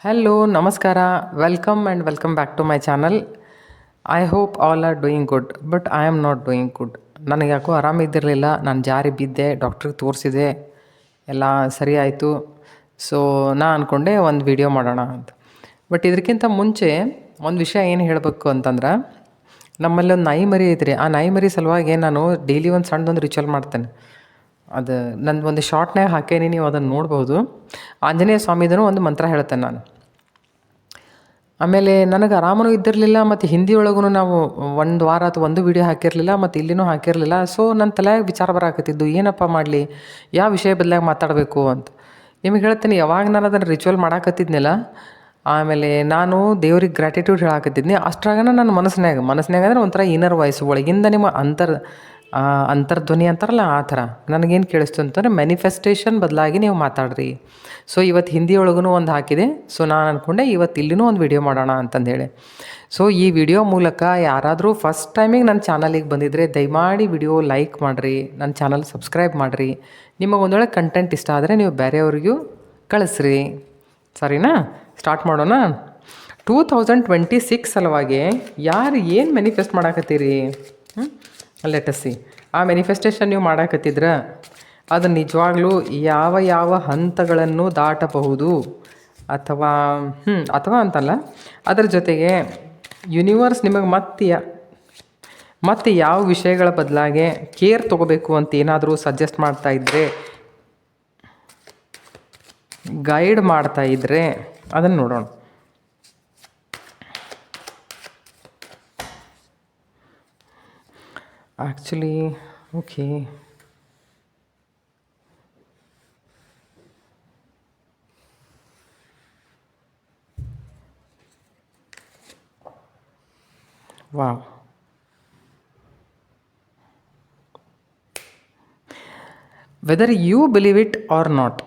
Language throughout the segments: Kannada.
ಹಲೋ ನಮಸ್ಕಾರ welcome back to my channel. I hope all are doing good, but I am not doing good. ನನಗೆ ಯಾಕೋ ಆರಾಮಿದ್ದಿರಲಿಲ್ಲ. ನಾನು ಜಾರಿ ಬಿದ್ದೆ, ಡಾಕ್ಟ್ರಿಗೆ ತೋರಿಸಿದೆ, ಎಲ್ಲ ಸರಿ ಆಯಿತು. ಸೊ ನಾ ಅಂದ್ಕೊಂಡೆ ಒಂದು ವಿಡಿಯೋ ಮಾಡೋಣ ಅಂತ. ಬಟ್ ಇದಕ್ಕಿಂತ ಮುಂಚೆ ಒಂದು ವಿಷಯ ಏನು ಹೇಳಬೇಕು ಅಂತಂದ್ರೆ, ನಮ್ಮಲ್ಲಿ ಒಂದು ನಾಯಿ ಮರಿ ಐತ್ರಿ. ಆ ನಾಯಿ ಮರಿ ಸಲುವಾಗಿ ನಾನು ಡೈಲಿ ಒಂದು ಸಣ್ಣದೊಂದು ರಿಚುವಲ್ ಮಾಡ್ತೇನೆ. ಅದು ನಂದು ಒಂದು ಶಾರ್ಟ್ನಾಗ ಹಾಕೇನಿ, ನೀವು ಅದನ್ನು ನೋಡ್ಬೋದು. ಆಂಜನೇಯ ಸ್ವಾಮಿದೂ ಒಂದು ಮಂತ್ರ ಹೇಳ್ತೇನೆ ನಾನು. ಆಮೇಲೆ ನನಗೆ ಆರಾಮನೂ ಇದ್ದಿರಲಿಲ್ಲ, ಮತ್ತು ಹಿಂದಿ ಒಳಗೂ ನಾವು ಒಂದು ವಾರ ಅಥವಾ ಒಂದು ವೀಡಿಯೋ ಹಾಕಿರಲಿಲ್ಲ, ಮತ್ತು ಇಲ್ಲಿನೂ ಹಾಕಿರಲಿಲ್ಲ. ಸೊ ನನ್ನ ತಲೆಯಾಗ ವಿಚಾರ ಬರಾಕತ್ತಿದ್ದು, ಏನಪ್ಪ ಮಾಡಲಿ, ಯಾವ ವಿಷಯ ಬದಲಾಗಿ ಮಾತಾಡಬೇಕು ಅಂತ. ನಿಮಗೆ ಹೇಳ್ತೀನಿ, ಯಾವಾಗ ನಾನು ಅದನ್ನು ರಿಚುವಲ್ ಮಾಡಾಕತ್ತಿದ್ನಲ್ಲ, ಆಮೇಲೆ ನಾನು ದೇವ್ರಿಗೆ ಗ್ರ್ಯಾಟಿಟ್ಯೂಡ್ ಹೇಳಾಕತ್ತಿದ್ನಿ. ಅಷ್ಟ್ರಾಗನ ನನ್ನ ಮನಸ್ಸಿನಾಗ ಅಂದ್ರೆ ಒಂಥರ ಇನ್ನರ್ ವಾಯ್ಸ್ ಒಳಗಿಂದ ನಿಮ್ಮ ಅಂತರ್ಧ್ವನಿ ಅಂತಾರಲ್ಲ, ಆ ಥರ ನನಗೇನು ಕೇಳಿಸ್ತು ಅಂತಂದರೆ, ಮ್ಯಾನಿಫೆಸ್ಟೇಷನ್ ಬದಲಾಗಿ ನೀವು ಮಾತಾಡ್ರಿ. ಸೊ ಇವತ್ತು ಹಿಂದಿ ಒಳಗೂ ಒಂದು ಹಾಕಿದೆ. ಸೊ ನಾನು ಅಂದ್ಕೊಂಡೆ ಇವತ್ತು ಇಲ್ಲಿನೂ ಒಂದು ವಿಡಿಯೋ ಮಾಡೋಣ ಅಂತಂದೇಳಿ. ಸೊ ಈ ವಿಡಿಯೋ ಮೂಲಕ ಯಾರಾದರೂ ಫಸ್ಟ್ ಟೈಮಿಗೆ ನನ್ನ ಚಾನಲಿಗೆ ಬಂದಿದ್ದರೆ ದಯಮಾಡಿ ವಿಡಿಯೋ ಲೈಕ್ ಮಾಡಿರಿ, ನನ್ನ ಚಾನಲ್ ಸಬ್ಸ್ಕ್ರೈಬ್ ಮಾಡಿರಿ. ನಿಮಗೆ ಒಂದು ವೇಳೆ ಕಂಟೆಂಟ್ ಇಷ್ಟ ಆದರೆ ನೀವು ಬೇರೆಯವ್ರಿಗೂ ಕಳಿಸ್ರಿ. ಸರಿನಾ? ಸ್ಟಾರ್ಟ್ ಮಾಡೋಣ. 2026 ಸಲುವಾಗಿ ಯಾರು ಏನು ಮ್ಯಾನಿಫೆಸ್ಟ್ ಮಾಡಾಕತ್ತೀರಿ? Let us see. ಆ ಮ್ಯಾನಿಫೆಸ್ಟೇಷನ್ ನೀವು ಮಾಡಾಕತ್ತಿದ್ರೆ ಅದು ನಿಜವಾಗ್ಲೂ ಯಾವ ಹಂತಗಳನ್ನು ದಾಟಬಹುದು, ಅಥವಾ ಅಂತಲ್ಲ, ಅದರ ಜೊತೆಗೆ ಯೂನಿವರ್ಸ್ ನಿಮಗೆ ಮತ್ತೆ ಯಾವ ವಿಷಯಗಳ ಬದಲಾಗಿ ಕೇರ್ ತೊಗೋಬೇಕು ಅಂತ ಏನಾದರೂ ಸಜೆಸ್ಟ್ ಮಾಡ್ತಾ ಇದ್ದರೆ, ಗೈಡ್ ಮಾಡ್ತಾ ಇದ್ದರೆ ಅದನ್ನು ನೋಡೋಣ. Actually okay, wow. Whether you believe it or not,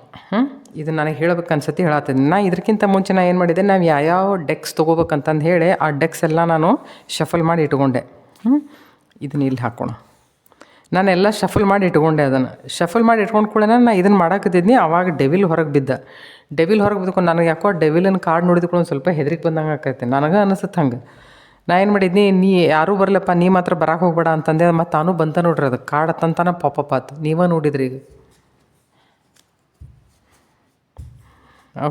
ಇದು ನನಗೆ ಹೇಳ್ಬೇಕು ಅನ್ಸತಿ ಹೇಳತ್ತೀನಿ. ನಾ ಇದಕ್ಕಿಂತ ಮುಂಚೆ ನಾನು ಏನು ಮಾಡಿದೆ, ನಾವು ಯಾವ ಡೆಕ್ಸ್ ತೊಗೋಬೇಕಂತಂದು ಹೇಳಿ ಆ ಡೆಕ್ಸ್ ಎಲ್ಲ ನಾನು ಶಫಲ್ ಮಾಡಿ ಇಟ್ಕೊಂಡೆ. ಇದನ್ನ ಇಲ್ಲಿ ಹಾಕೋಣ. ನಾನೆಲ್ಲ ಶಫಲ್ ಮಾಡಿ ಇಟ್ಕೊಂಡೆ. ಅದನ್ನು ಶಫಲ್ ಮಾಡಿ ಇಟ್ಕೊಂಡು ಕೂಡ ನಾನು ಇದನ್ನು ಮಾಡಾಕತ್ತಿದ್ನಿ. ಆವಾಗ ಡೆವಿಲ್ ಹೊರಗೆ ಬಿದ್ದುಕೊಂಡು ನನಗೆ ಯಾಕೋ ಡೆವಿಲನ್ನು ಕಾರ್ಡ್ ನೋಡಿದ್ಕೊಂಡು ಒಂದು ಸ್ವಲ್ಪ ಹೆದರಿಕೆ ಬಂದಂಗೆ ಆಕೈತೆ. ನನಗೆ ಅನಿಸುತ್ತೆ ಹಂಗೆ. ನಾ ಏನು ಮಾಡಿದ್ನಿ, ನೀ ಯಾರೂ ಬರಲಪ್ಪ, ನೀ ಮಾತ್ರ ಬರಕ್ಕೆ ಹೋಗ್ಬೇಡ ಅಂತಂದೆ. ಮತ್ತು ತಾನು ಬಂತ ನೋಡ್ರಿ, ಅದು ಕಾರ್ಡ್ ತಂತಾನ ಪಾಪಪ್ ಆತು. ನೀವೇ ನೋಡಿದ್ರಿ ಈಗ.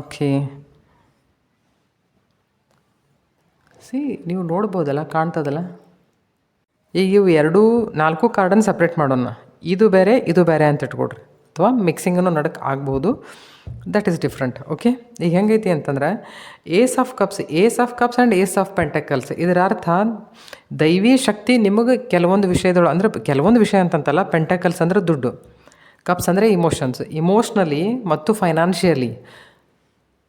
ಓಕೆ, ಸಿ ನೀವು ನೋಡ್ಬೋದಲ್ಲ, ಕಾಣ್ತದಲ್ಲ. ಈಗ ಇವು 4 ಕಾರ್ಡನ್ನು ಸಪ್ರೇಟ್ ಮಾಡೋಣ. ಇದು ಬೇರೆ ಅಂತ ಇಟ್ಕೊಡ್ರಿ, ಅಥವಾ ಮಿಕ್ಸಿಂಗನ್ನು ನಡಕ್ಕೆ ಆಗ್ಬೋದು. That is different. ಓಕೆ, ಈಗ ಹೆಂಗೈತಿ ಅಂತಂದ್ರೆ, ace of cups and ace of pentacles. ಇದರ ಅರ್ಥ ದೈವಿ ಶಕ್ತಿ ನಿಮಗೆ ಕೆಲವೊಂದು ವಿಷಯದಳು, ಅಂದರೆ ಕೆಲವೊಂದು ವಿಷಯ ಅಂತಂತಲ್ಲ. ಪೆಂಟಕಲ್ಸ್ ಅಂದರೆ ದುಡ್ಡು, ಕಪ್ಸ್ ಅಂದರೆ ಇಮೋಷ್ನಲಿ ಮತ್ತು ಫೈನಾನ್ಷಿಯಲಿ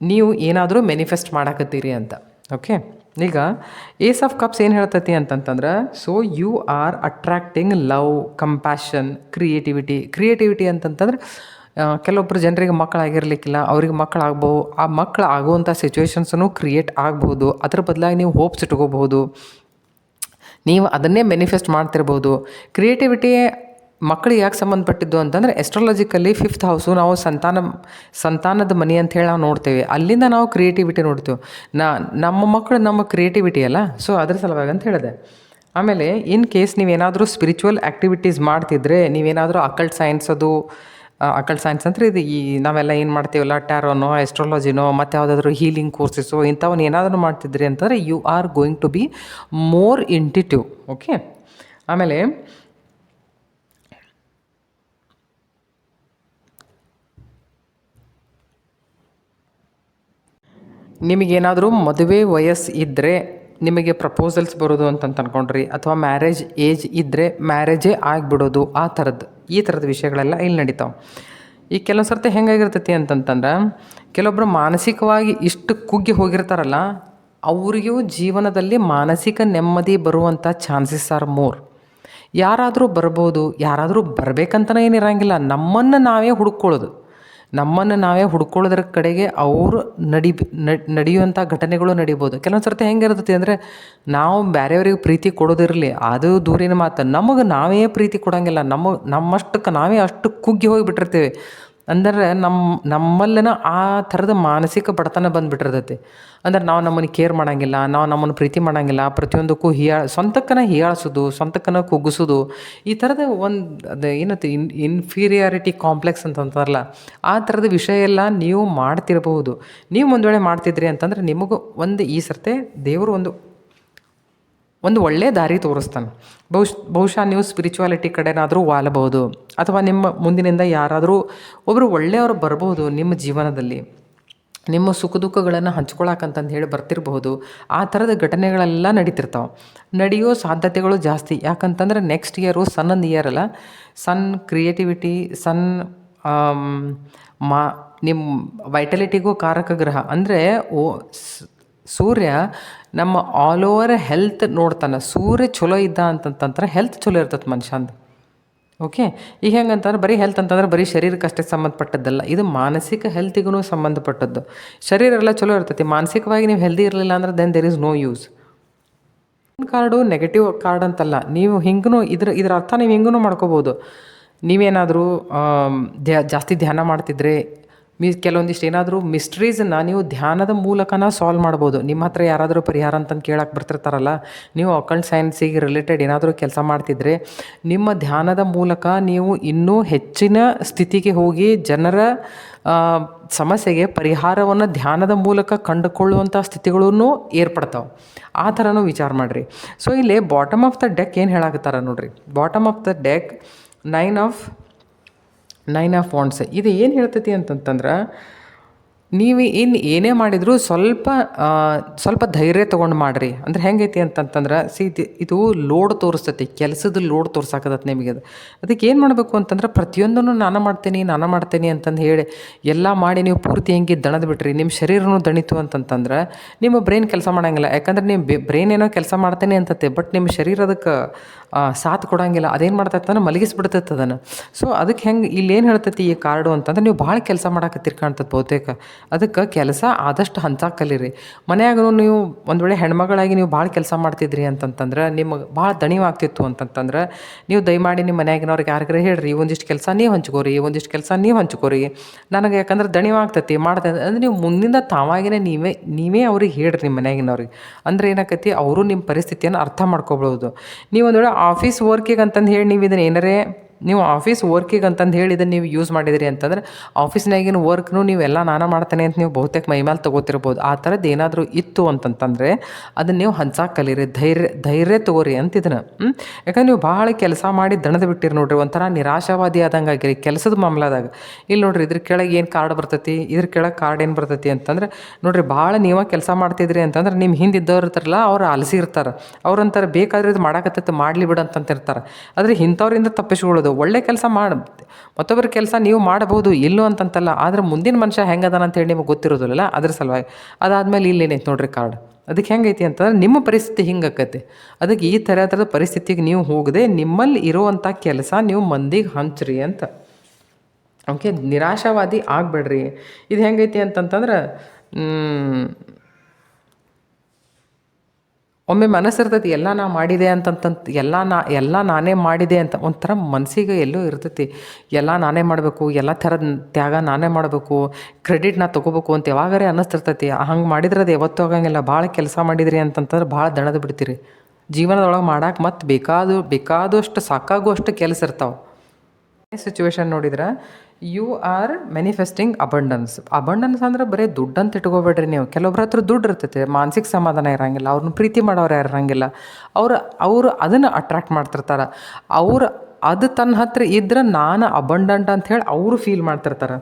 ನೀವು ಏನಾದರೂ ಮ್ಯಾನಿಫೆಸ್ಟ್ ಮಾಡಾಕತ್ತೀರಿ ಅಂತ. ಓಕೆ, ಈಗ ಏಸ್ ಆಫ್ ಕಪ್ಸ್ ಏನು ಹೇಳ್ತೈತಿ ಅಂತಂತಂದ್ರೆ, so you are attracting love, compassion, creativity ಅಂತಂತಂದ್ರೆ, ಕೆಲವೊಬ್ಬರು ಜನರಿಗೆ ಮಕ್ಕಳಾಗಿರ್ಲಿಕ್ಕಿಲ್ಲ, ಅವ್ರಿಗೆ ಮಕ್ಕಳಾಗ್ಬೋದು. ಆ ಮಕ್ಕಳು ಆಗುವಂಥ ಸಿಚುವೇಶನ್ಸನ್ನು ಕ್ರಿಯೇಟ್ ಆಗ್ಬೋದು. ಅದ್ರ ಬದಲಾಗಿ ನೀವು ಹೋಪ್ಸ್ ಇಟ್ಕೋಬಹುದು. ನೀವು ಅದನ್ನೇ ಮ್ಯಾನಿಫೆಸ್ಟ್ ಮಾಡ್ತಿರ್ಬೋದು. ಕ್ರಿಯೇಟಿವಿಟಿ ಮಕ್ಕಳಿಗೆ ಯಾಕೆ ಸಂಬಂಧಪಟ್ಟಿದ್ದು ಅಂತಂದರೆ, ಎಸ್ಟ್ರಾಲಜಿಕಲ್ಲಿ 5th ಹೌಸು ನಾವು ಸಂತಾನದ ಮನೆ ಅಂತ ಹೇಳಿ ನಾವು ನೋಡ್ತೇವೆ. ಅಲ್ಲಿಂದ ನಾವು ಕ್ರಿಯೇಟಿವಿಟಿ ನೋಡ್ತೇವೆ. ನಮ್ಮ ಮಕ್ಕಳು ನಮ್ಮ ಕ್ರಿಯೇಟಿವಿಟಿ ಅಲ್ಲ. ಸೊ ಅದ್ರ ಸಲುವಾಗಿ ಅಂತ ಹೇಳಿದೆ. ಆಮೇಲೆ ಇನ್ ಕೇಸ್ ನೀವೇನಾದರೂ ಸ್ಪಿರಿಚುವಲ್ ಆ್ಯಕ್ಟಿವಿಟೀಸ್ ಮಾಡ್ತಿದ್ರೆ, ನೀವೇನಾದರೂ ಅಕಲ್ಟ್ ಸೈನ್ಸ್ ಅಂದರೆ ಇದು ನಾವೆಲ್ಲ ಏನು ಮಾಡ್ತೀವಲ್ಲ, ಟ್ಯಾರೋನೋ, ಎಸ್ಟ್ರಾಲಜಿನೋ, ಮತ್ತು ಯಾವುದಾದ್ರೂ ಹೀಲಿಂಗ್ ಕೋರ್ಸಸ್ಸು ಇಂಥವನ್ನ ಏನಾದರೂ ಮಾಡ್ತಿದ್ರಿ ಅಂತಂದರೆ, you are going to be more intuitive. Okay, ಆಮೇಲೆ ನಿಮಗೇನಾದರೂ ಮದುವೆ ವಯಸ್ಸು ಇದ್ದರೆ ನಿಮಗೆ ಪ್ರಪೋಸಲ್ಸ್ ಬರೋದು ಅಂತ ಅಂದ್ಕೊಂಡ್ರಿ, ಅಥವಾ ಮ್ಯಾರೇಜ್ ಏಜ್ ಇದ್ದರೆ ಮ್ಯಾರೇಜೇ ಆಗಿಬಿಡೋದು, ಈ ಥರದ ವಿಷಯಗಳೆಲ್ಲ ಇಲ್ಲಿ ನಡೀತಾವೆ. ಈಗ ಕೆಲವೊಂದು ಸರ್ತಿ ಹೆಂಗಾಗಿರ್ತೈತಿ ಅಂತಂತಂದ್ರೆ, ಕೆಲವೊಬ್ಬರು ಮಾನಸಿಕವಾಗಿ ಇಷ್ಟು ಕುಗ್ಗಿ ಹೋಗಿರ್ತಾರಲ್ಲ, ಅವರಿಗೂ ಜೀವನದಲ್ಲಿ ಮಾನಸಿಕ ನೆಮ್ಮದಿ ಬರುವಂಥ ಚಾನ್ಸಸ್ ಆರ್ ಮೋರ್. ಯಾರಾದರೂ ಬರ್ಬೋದು, ಯಾರಾದರೂ ಬರಬೇಕಂತನೇ ಏನಿರಂಗಿಲ್ಲ. ನಮ್ಮನ್ನು ನಾವೇ ಹುಡ್ಕೊಳ್ಳೋದ್ರ ಕಡೆಗೆ ಅವರು ನಡೆಯುವಂಥ ಘಟನೆಗಳು ನಡಿಬೋದು. ಕೆಲವೊಂದು ಸರ್ತಿ ಹೆಂಗಿರ್ತೈತಿ ಅಂದರೆ, ನಾವು ಬೇರೆಯವ್ರಿಗೆ ಪ್ರೀತಿ ಕೊಡೋದಿರಲಿ, ಅದು ದೂರಿನ ಮಾತು. ನಮಗೆ ನಾವೇ ಪ್ರೀತಿ ಕೊಡೋಂಗಿಲ್ಲ. ನಮ್ಮಷ್ಟಕ್ಕೆ ನಾವೇ ಅಷ್ಟು ಕುಗ್ಗಿ ಹೋಗಿಬಿಟ್ಟಿರ್ತೀವಿ. ಅಂದ್ರೆ ನಮ್ಮಲ್ಲಿನ ಆ ಥರದ ಮಾನಸಿಕ ಬಡತನ ಬಂದುಬಿಟ್ಟಿರ್ತೈತಿ. ಅಂದ್ರೆ ನಾವು ನಮ್ಮನ್ನು ಕೇರ್ ಮಾಡಂಗಿಲ್ಲ, ನಾವು ನಮ್ಮನ್ನು ಪ್ರೀತಿ ಮಾಡಂಗಿಲ್ಲ, ಪ್ರತಿಯೊಂದಕ್ಕೂ ಸ್ವಂತಕ್ಕನ ಹೀಯಾಳ್ಸೋದು, ಸ್ವಂತಕ್ಕನ ಕುಗ್ಗಿಸೋದು, ಈ ಥರದ ಒಂದು ಅದು ಏನಂತ ಇನ್ಫೀರಿಯಾರಿಟಿ ಕಾಂಪ್ಲೆಕ್ಸ್ ಅಂತ ಅಂತಾರಲ್ಲ, ಆ ಥರದ ವಿಷಯ ಎಲ್ಲ ನೀವು ಮಾಡ್ತಿರ್ಬೋದು. ನೀವು ಒಂದು ವೇಳೆ ಮಾಡ್ತಿದ್ರಿ ಅಂತಂದ್ರೆ ನಿಮಗೂ ಈ ಸರ್ತೆ ದೇವರು ಒಂದು ಒಳ್ಳೆಯ ದಾರಿ ತೋರಿಸ್ತಾನೆ. ಬಹುಶಃ ನೀವು ಸ್ಪಿರಿಚುವಾಲಿಟಿ ಕಡೆನಾದರೂ ವಾಲಬಹುದು, ಅಥವಾ ನಿಮ್ಮ ಮುಂದಿನಿಂದ ಯಾರಾದರೂ ಒಬ್ಬರು ಒಳ್ಳೆಯವರು ಬರ್ಬೋದು ನಿಮ್ಮ ಜೀವನದಲ್ಲಿ, ನಿಮ್ಮ ಸುಖ ದುಃಖಗಳನ್ನು ಹಂಚ್ಕೊಳಕಂತಂದು ಹೇಳಿ ಬರ್ತಿರಬಹುದು. ಆ ಥರದ ಘಟನೆಗಳೆಲ್ಲ ನಡೀತಿರ್ತಾವೆ, ನಡೆಯೋ ಸಾಧ್ಯತೆಗಳು ಜಾಸ್ತಿ. ಯಾಕಂತಂದ್ರೆ ನೆಕ್ಸ್ಟ್ ಇಯರು ಸನ್ನೊಂದು ಇಯರ್ ಅಲ್ಲ, ಸನ್ ಕ್ರಿಯೇಟಿವಿಟಿ, ಸನ್ ಮಾ ನಿಮ್ಮ ವೈಟಲಿಟಿಗೂ ಕಾರಕ ಗ್ರಹ. ಅಂದರೆ ಸೂರ್ಯ ನಮ್ಮ ಆಲ್ ಓವರ್ ಹೆಲ್ತ್ ನೋಡ್ತಾನೆ. ಸೂರ್ಯ ಚಲೋ ಇದ್ದ ಅಂತಂತಂದ್ರೆ ಹೆಲ್ತ್ ಚಲೋ ಇರ್ತದೆ ಮನುಷ್ಯಂದು. ಓಕೆ, ಈಗ ಹೆಂಗಂತಂದ್ರೆ ಬರೀ ಹೆಲ್ತ್ ಅಂತಂದ್ರೆ ಬರೀ ಶರೀರಕ್ಕಷ್ಟೇ ಸಂಬಂಧಪಟ್ಟದ್ದಲ್ಲ, ಇದು ಮಾನಸಿಕ ಹೆಲ್ತಿಗೂ ಸಂಬಂಧಪಟ್ಟದ್ದು. ಶರೀರ ಎಲ್ಲ ಚಲೋ ಇರ್ತೈತಿ, ಮಾನಸಿಕವಾಗಿ ನೀವು ಹೆಲ್ದಿ ಇರಲಿಲ್ಲ ಅಂದ್ರೆ then there is no use. Card negative card ಅಂತಲ್ಲ, ನೀವು ಹಿಂಗೂ ಇದ್ರ ಅರ್ಥ ನೀವು ಹಿಂಗೂ ಮಾಡ್ಕೋಬೋದು. ನೀವೇನಾದರೂ ಜಾಸ್ತಿ ಧ್ಯಾನ ಮಾಡ್ತಿದ್ರೆ ಕೆಲವೊಂದಿಷ್ಟು ಏನಾದರೂ ಮಿಸ್ಟ್ರೀಸನ್ನು ನೀವು ಧ್ಯಾನದ ಮೂಲಕನ ಸಾಲ್ವ್ ಮಾಡ್ಬೋದು. ನಿಮ್ಮ ಹತ್ರ ಯಾರಾದರೂ ಪರಿಹಾರ ಅಂತಂದು ಕೇಳಕ್ಕೆ ಬರ್ತಿರ್ತಾರಲ್ಲ, ನೀವು ಅಕಲ್ಟ್ ಸೈನ್ಸಿಗೆ ರಿಲೇಟೆಡ್ ಏನಾದರೂ ಕೆಲಸ ಮಾಡ್ತಿದ್ರೆ ನಿಮ್ಮ ಧ್ಯಾನದ ಮೂಲಕ ನೀವು ಇನ್ನೂ ಹೆಚ್ಚಿನ ಸ್ಥಿತಿಗೆ ಹೋಗಿ ಜನರ ಸಮಸ್ಯೆಗೆ ಪರಿಹಾರವನ್ನು ಧ್ಯಾನದ ಮೂಲಕ ಕಂಡುಕೊಳ್ಳುವಂಥ ಸ್ಥಿತಿಗಳೂ ಏರ್ಪಡ್ತಾವೆ. ಆ ಥರನೂ ವಿಚಾರ ಮಾಡಿರಿ. ಸೊ ಇಲ್ಲಿ ಬಾಟಮ್ ಆಫ್ ದ ಡೆಕ್ ಏನು ಹೇಳಾಕತ್ತಾರ ನೋಡ್ರಿ. Bottom of the deck nine of wands. ಇದು ಏನು ಹೇಳ್ತೈತಿ ಅಂತಂತಂದ್ರೆ, ನೀವು ಏನೇ ಮಾಡಿದರೂ ಸ್ವಲ್ಪ ಧೈರ್ಯ ತೊಗೊಂಡು ಮಾಡಿರಿ. ಅಂದ್ರೆ ಹೆಂಗೈತಿ ಅಂತಂತಂದ್ರೆ, ಇದು ಲೋಡ್ ತೋರಿಸ್ತೈತಿ, ಕೆಲಸದ ಲೋಡ್ ತೋರ್ಸಾಕತ್ತೈತಿ ನಿಮಗೆ. ಅದಕ್ಕೆ ಏನು ಮಾಡಬೇಕು ಅಂತಂದ್ರೆ, ಪ್ರತಿಯೊಂದನ್ನು ನಾನು ಮಾಡ್ತೇನೆ ಅಂತಂದು ಹೇಳಿ ಎಲ್ಲ ಮಾಡಿ ನೀವು ಪೂರ್ತಿ ಹೆಂಗೆ ದಣದು ಬಿಟ್ರಿ, ನಿಮ್ಮ ಶರೀರನೂ ದಣಿತು ಅಂತಂತಂದ್ರೆ ನಿಮ್ಮ ಬ್ರೈನ್ ಕೆಲಸ ಮಾಡೋಂಗಿಲ್ಲ. ಯಾಕಂದ್ರೆ ನಿಮ್ಮ ಬ್ರೈನ್ ಏನೋ ಕೆಲಸ ಮಾಡ್ತೇನೆ ಅಂತತೆ, ಬಟ್ ನಿಮ್ಮ ಶರೀರ ಅದಕ್ಕೆ ಸಾಥ್ ಕೊಡೋಂಗಿಲ್ಲ. ಅದೇನು ಮಾಡ್ತೈತೆ ಅಂದ್ರೆ ಮಲಗಿಸ್ಬಿಡ್ತೈತೆ ಅದನ್ನು. ಸೊ ಅದಕ್ಕೆ ಹೆಂಗೆ ಇಲ್ಲೇನು ಹೇಳ್ತೈತಿ ಈ ಕಾರ್ಡು ಅಂತಂದ್ರೆ, ನೀವು ಭಾಳ ಕೆಲಸ ಮಾಡಾಕತ್ತೀರಿ ಕಾಣ್ತದೆ ಬಹುತೇಕ. ಅದಕ್ಕೆ ಕೆಲಸ ಆದಷ್ಟು ಹಂಚಾಕೆ ಕಲೀರಿ. ಮನೆಯಾಗೂ ನೀವು ಒಂದು ವೇಳೆ ಹೆಣ್ಮಗಳಾಗಿ ನೀವು ಭಾಳ ಕೆಲಸ ಮಾಡ್ತಿದ್ರಿ ಅಂತಂತಂದ್ರೆ, ನಿಮಗೆ ಭಾಳ ದಣಿವಾಗ್ತಿತ್ತು ಅಂತಂತಂದ್ರೆ, ನೀವು ದಯಮಾಡಿ ನಿಮ್ಮ ಮನೆಯಾಗಿನವ್ರಿಗೆ ಯಾರಿಗಾರ ಹೇಳ್ರಿ, ಒಂದಿಷ್ಟು ಕೆಲಸ ನೀವು ಹಂಚ್ಕೋರಿ, ಒಂದಿಷ್ಟು ಕೆಲಸ ನೀವು ಹಂಚ್ಕೋರಿ, ನನಗೆ ಯಾಕಂದ್ರೆ ದಣಿವಾಗ್ತೈತಿ ಮಾಡ್ತೈತೆ ಅಂದ್ರೆ ನೀವು ಮುಂದಿಂದ ತಾವಾಗಿನೇ ನೀವೇ ಅವ್ರಿಗೆ ಹೇಳ್ರಿ ನಿಮ್ಮ ಮನೆಯಾಗಿನವ್ರಿಗೆ. ಅಂದ್ರೆ ಏನಾಕೈತಿ, ಅವರು ನಿಮ್ಮ ಪರಿಸ್ಥಿತಿಯನ್ನು ಅರ್ಥ ಮಾಡ್ಕೊಬೋದು. ನೀವು ಒಂದು ವೇಳೆ ಆಫೀಸ್ ವರ್ಕಿಗೆ ಅಂತಂದು ಹೇಳಿ ನೀವು ಆಫೀಸ್ ವರ್ಕಿಗೆ ಅಂತಂದು ಹೇಳಿ ಇದನ್ನು ನೀವು ಯೂಸ್ ಮಾಡಿದಿರಿ ಅಂತಂದ್ರೆ, ಆಫೀಸ್ನಾಗಿನ ವರ್ಕ್ನು ನೀವೆಲ್ಲ ನಾನು ಮಾಡ್ತೇನೆ ಅಂತ ನೀವು ಬಹುತೇಕ ಮೈಮೇಲೆ ತೊಗೋತಿರ್ಬೋದು. ಆ ಥರದ್ದು ಏನಾದರೂ ಇತ್ತು ಅಂತಂತಂದರೆ ಅದನ್ನು ನೀವು ಹಂಚಾಕೆ ಕಲೀರಿ, ಧೈರ್ಯ ತಗೋರಿ ಅಂತಿದ್ದನ್ನು. ಯಾಕಂದ್ರೆ ನೀವು ಭಾಳ ಕೆಲಸ ಮಾಡಿ ದಣದು ಬಿಟ್ಟಿರಿ ನೋಡ್ರಿ, ಒಂಥರ ನಿರಾಶಾವಾದಿ ಆದಂಗೆ ಆಗಿರಿ ಕೆಲಸದ ಮಾಮಲಾದಾಗ. ಇಲ್ಲಿ ನೋಡ್ರಿ, ಇದ್ರ ಕೆಳಗೆ ಏನು ಕಾರ್ಡ್ ಬರ್ತೈತಿ, ಇದ್ರ ಕೆಳಗೆ ಕಾರ್ಡ್ ಏನು ಬರ್ತೈತಿ ಅಂತಂದ್ರೆ ನೋಡ್ರಿ, ಭಾಳ ನೀವು ಕೆಲಸ ಮಾಡ್ತಿದ್ರಿ ಅಂತಂದ್ರೆ ನಿಮ್ಮ ಹಿಂದಿದ್ದವ್ರು ಇರ್ತಾರಲ್ಲ, ಅವ್ರು ಅಲಸಿ ಇರ್ತಾರೆ. ಅವ್ರಂತಾರೆ ಬೇಕಾದ್ರೆ ಇದು ಮಾಡಾಕತ್ತೈತೆ ಮಾಡಲಿ ಬಿಡು ಅಂತಂತಿರ್ತಾರೆ. ಆದರೆ ಇಂಥವ್ರಿಂದ ತಪ್ಪಿಸ್ಕೊಳ್ಳೋದು, ಒಳ್ಳೆ ಕೆಲಸ ಮತ್ತೊಬ್ಬರ ಕೆಲಸ ನೀವು ಮಾಡಬಹುದು ಇಲ್ಲೋ ಅಂತಂತಲ್ಲ, ಆದರೆ ಮುಂದಿನ ಮನುಷ್ಯ ಹೆಂಗದಾನ ಅಂತೇಳಿ ನಿಮಗೆ ಗೊತ್ತಿರೋದಿಲ್ಲ. ಅದ್ರ ಸಲುವಾಗಿ ಅದಾದಮೇಲೆ ಇಲ್ಲೇನೈತೆ ನೋಡ್ರಿ ಕಾರ್ಡ್. ಅದಕ್ಕೆ ಹೆಂಗೈತಿ ಅಂತಂದ್ರೆ, ನಿಮ್ಮ ಪರಿಸ್ಥಿತಿ ಹಿಂಗೆ ಆಕೈತಿ. ಅದಕ್ಕೆ ಈ ಥರದ ಪರಿಸ್ಥಿತಿಗೆ ನೀವು ಹೋಗದೆ ನಿಮ್ಮಲ್ಲಿ ಇರುವಂಥ ಕೆಲಸ ನೀವು ಮಂದಿಗೆ ಹಂಚ್ರಿ ಅಂತ. ಓಕೆ, ನಿರಾಶಾವಾದಿ ಆಗಬೇಡ್ರಿ. ಇದು ಹೆಂಗೈತಿ ಅಂತಂತಂದ್ರೆ, ಒಮ್ಮೆ ಮನಸ್ಸಿರ್ತೈತಿ ಎಲ್ಲ ನಾ ಮಾಡಿದೆ ಎಲ್ಲ ನಾನೇ ಮಾಡಿದೆ ಅಂತ ಒಂಥರ ಮನಸ್ಸಿಗೆ ಎಲ್ಲೋ ಇರ್ತೈತಿ. ಎಲ್ಲ ನಾನೇ ಮಾಡಬೇಕು, ಎಲ್ಲ ಥರದ ತ್ಯಾಗ ನಾನೇ ಮಾಡಬೇಕು, ಕ್ರೆಡಿಟ್ ನಾ ತೊಗೋಬೇಕು ಅಂತ ಯಾವಾಗಾರೇ ಅನ್ನಿಸ್ತಿರ್ತೈತಿ. ಹಂಗೆ ಮಾಡಿದ್ರೆ ಅದು ಯಾವತ್ತೂ ಆಗಂಗಿಲ್ಲ. ಭಾಳ ಕೆಲಸ ಮಾಡಿದ್ರಿ ಅಂತಂತಂದ್ರೆ ಭಾಳ ದಣದು ಬಿಡ್ತೀರಿ. ಜೀವನದೊಳಗೆ ಮಾಡಕ್ಕೆ ಮತ್ತೆ ಬೇಕಾದಷ್ಟು ಸಾಕಾಗುವಷ್ಟು ಕೆಲಸ ಇರ್ತಾವೆ. ಸಿಚುವೇಶನ್ ನೋಡಿದ್ರೆ, ಯು ಆರ್ ಮ್ಯಾನಿಫೆಸ್ಟಿಂಗ್ ಅಬಂಡನ್ಸ್ ಅಂದ್ರೆ ಬರೀ ದುಡ್ಡು ಅಂತ ಇಟ್ಕೋಬೇಡ್ರಿ ನೀವು. ಕೆಲವೊಬ್ರ ಹತ್ರ ದುಡ್ಡು ಇರ್ತೈತೆ, ಮಾನಸಿಕ ಸಮಾಧಾನ ಇರೋಂಗಿಲ್ಲ, ಅವ್ರನ್ನ ಪ್ರೀತಿ ಮಾಡೋರು ಯಾರು ಇರೋಂಗಿಲ್ಲ. ಅವರು ಅದನ್ನು ಅಟ್ರಾಕ್ಟ್ ಮಾಡ್ತಿರ್ತಾರೆ. ಅದು ತನ್ನ ಹತ್ರ ಇದ್ರೆ ನಾನು ಅಬಂಡಂಟ್ ಅಂತ ಹೇಳಿ ಅವರು ಫೀಲ್ ಮಾಡ್ತಿರ್ತಾರೆ.